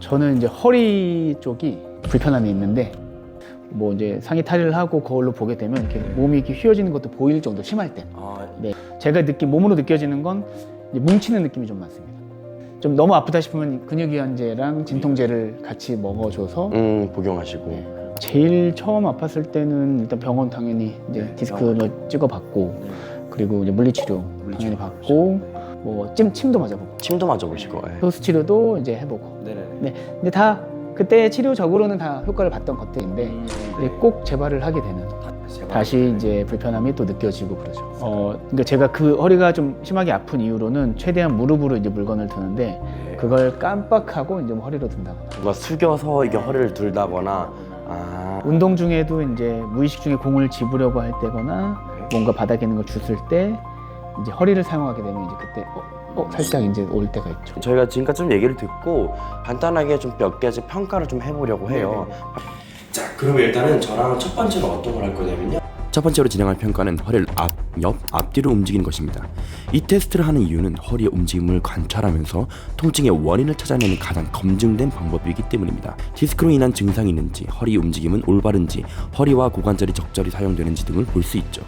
저는 이제 허리 쪽이 불편함이 있는데 뭐 이제 상의 탈의를 하고 거울로 보게 되면 이렇게 몸이 이렇게 휘어지는 것도 보일 정도 심할 때. 네. 제가 몸으로 느껴지는 건 이제 뭉치는 느낌이 좀 많습니다. 좀 너무 아프다 싶으면 근육이완제랑 진통제를 같이 먹어줘서 복용하시고. 네. 제일 처음 아팠을 때는 일단 병원 당연히 이제 디스크를 찍어봤고 그리고 이제 물리치료 당연히 받고 뭐 침도 맞아보고 침도 맞아보시고. 소스 치료도 이제 해보고. 네. 근데 다 그때 치료적으로는 다 효과를 봤던 것들인데 이제 꼭 재발을 하게 되는 다시 이제 불편함이 또 느껴지고 그러죠. 그러니까 제가 그 허리가 좀 심하게 아픈 이유로는 최대한 무릎으로 이제 물건을 드는데 그걸 깜빡하고 이제 뭐 허리로 든다거나 뭔가 숙여서 이게 허리를 들다거나. 운동 중에도 이제 무의식 중에 공을 집으려고 할 때거나 뭔가 바닥에 있는 걸 주술 때 이제 허리를 사용하게 되면 이제 그때 살짝 이제 올 때가 있죠. 저희가 지금까지 좀 얘기를 듣고 간단하게 좀 몇 가지 평가를 좀 해보려고 해요. 자, 그러면 일단은 저랑 첫 번째로 어떤 걸 할 거냐면요. 첫 번째로 진행할 평가는 허리를 옆, 앞뒤로 움직이는 것입니다. 이 테스트를 하는 이유는 허리의 움직임을 관찰하면서 통증의 원인을 찾아내는 가장 검증된 방법이기 때문입니다. 디스크로 인한 증상이 있는지, 허리 움직임은 올바른지, 허리와 고관절이 적절히 사용되는지 등을 볼 수 있죠.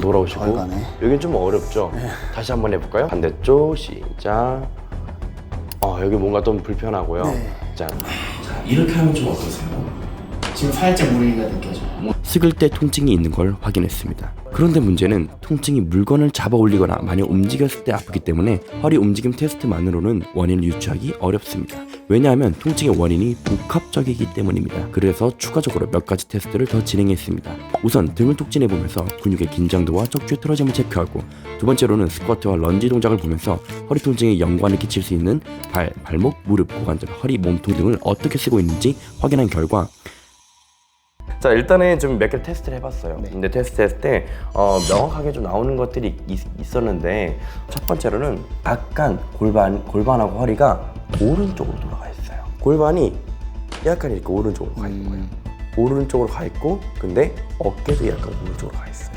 돌아오시고. 여긴 좀 어렵죠? 네. 다시 한번 해볼까요? 반대쪽 시작. 여기 뭔가 좀 불편하고요. 네. 자, 이렇게 하면 좀 어떠세요? 지금 살짝 무리가 느껴져요. 숙일 때 통증이 있는 걸 확인했습니다. 그런데 문제는 통증이 물건을 잡아 올리거나 많이 움직였을 때 아프기 때문에 허리 움직임 테스트만으로는 원인을 유추하기 어렵습니다. 왜냐하면 통증의 원인이 복합적이기 때문입니다. 그래서 추가적으로 몇 가지 테스트를 더 진행했습니다. 우선 등을 톡진해보면서 근육의 긴장도와 척추의 틀어짐을 체크하고, 두 번째로는 스쿼트와 런지 동작을 보면서 허리 통증에 연관을 끼칠 수 있는 발목, 무릎, 고관절, 허리, 몸통 등을 어떻게 쓰고 있는지 확인한 결과, 자, 일단은 좀 몇 개를 테스트를 해봤어요. 네. 근데 테스트 했을 때 명확하게 좀 나오는 것들이 있었는데, 첫 번째로는 약간 골반하고 허리가 오른쪽으로 돌아가 있어요. 골반이 약간 이렇게 오른쪽으로 가 있는 거예요. 오른쪽으로 가 있고, 근데 어깨도 약간 오른쪽으로 가 있어요.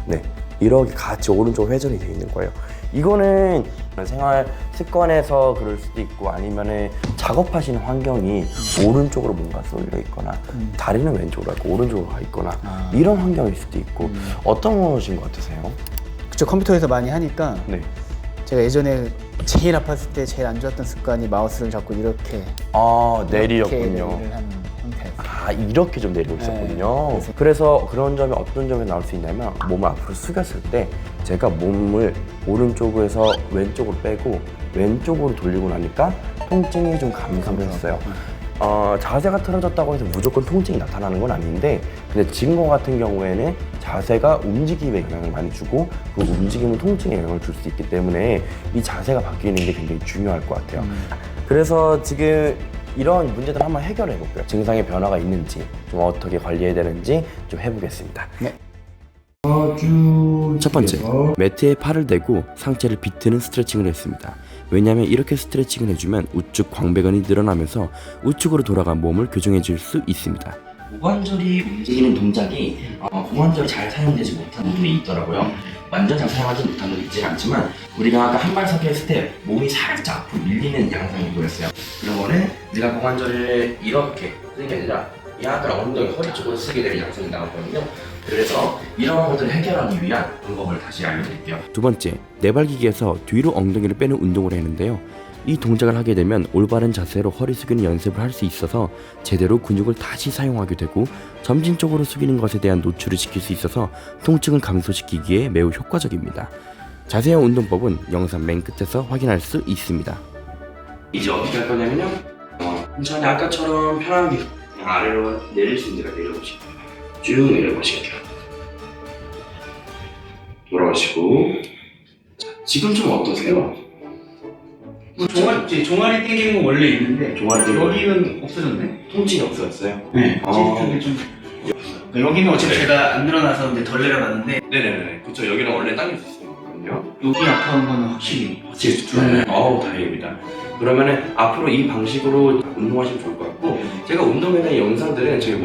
네, 이렇게 같이 오른쪽 회전이 돼 있는 거예요. 이거는 생활 습관에서 그럴 수도 있고, 아니면은 작업하시는 환경이 오른쪽으로 뭔가 쏠려 있거나 다리는 왼쪽으로 하고 오른쪽으로 가 있거나 이런 환경일 수도 있고. 어떤 것인 것 같으세요? 그쵸, 컴퓨터에서 많이 하니까 네. 제가 예전에 제일 아팠을 때 제일 안 좋았던 습관이 마우스를 잡고 이렇게 내리렸군요. 이렇게 내리를 하는 형태였어요. 이렇게 좀 내리고 있었군요. 네. 그래서 그런 점이 어떤 점에 나올 수 있냐면, 몸을 앞으로 숙였을 때 제가 몸을 오른쪽에서 왼쪽으로 빼고 왼쪽으로 돌리고 나니까 통증이 좀 감소를 했어요. 자세가 틀어졌다고 해서 무조건 통증이 나타나는 건 아닌데, 근데 지금 것 같은 경우에는 자세가 움직임에 영향을 많이 주고 그 움직임은 통증에 영향을 줄 수 있기 때문에 이 자세가 바뀌는 게 굉장히 중요할 것 같아요. 그래서 지금 이런 문제들 한번 해결해 볼게요. 증상의 변화가 있는지, 좀 어떻게 관리해야 되는지 좀 해보겠습니다. 네. 첫 번째, 매트에 팔을 대고 상체를 비트는 스트레칭을 했습니다. 왜냐하면 이렇게 스트레칭을 해주면 우측 광배근이 늘어나면서 우측으로 돌아간 몸을 교정해 줄 수 있습니다. 고관절이 움직이는 동작이 고관절이 잘 사용되지 못한 부분이 있더라고요. 완전 잘 사용하지 못한 건 있지는 않지만, 우리가 아까 한 발 서 했을 때 몸이 살짝 앞으로 밀리는 양상이 보였어요. 그런 거는 우리가 고관절을 이렇게 쓰는 게 아니라 약간 엉덩이 허리 쪽으로 쓰게 되는 양상이 나오거든요. 그래서 이런 것들을 해결하기 위한 방법을 다시 알려드릴게요. 두 번째, 네발기기에서 뒤로 엉덩이를 빼는 운동을 했는데요. 이 동작을 하게 되면 올바른 자세로 허리 숙이는 연습을 할 수 있어서 제대로 근육을 다시 사용하게 되고, 점진적으로 숙이는 것에 대한 노출을 시킬 수 있어서 통증을 감소시키기에 매우 효과적입니다. 자세한 운동법은 영상 맨 끝에서 확인할 수 있습니다. 이제 어떻게 할 거냐면요, 천천히 아까처럼 편하게 그냥 아래로 내릴 수 있는 데가 내려보시고 쭉 내려보시면 돼요. 돌아오시고. 자, 지금 좀 어떠세요? 종아리 땡기는 건 원래 있는데 종아리 여기는 없어졌네. 통증이 없어졌어요? 네. 쪽이 좀 여기는 어차피 제가 안 늘어나서 이제 덜 내려갔는데 네네네. 그쵸. 여기는 원래 당길 수 있는 거거든요. 여기 아파한 거는 확실히 네. 다행입니다. 그러면은 앞으로 이 방식으로 운동하시면 좋을 것 같고, 제가 운동에 대한 영상들은 저희 뭐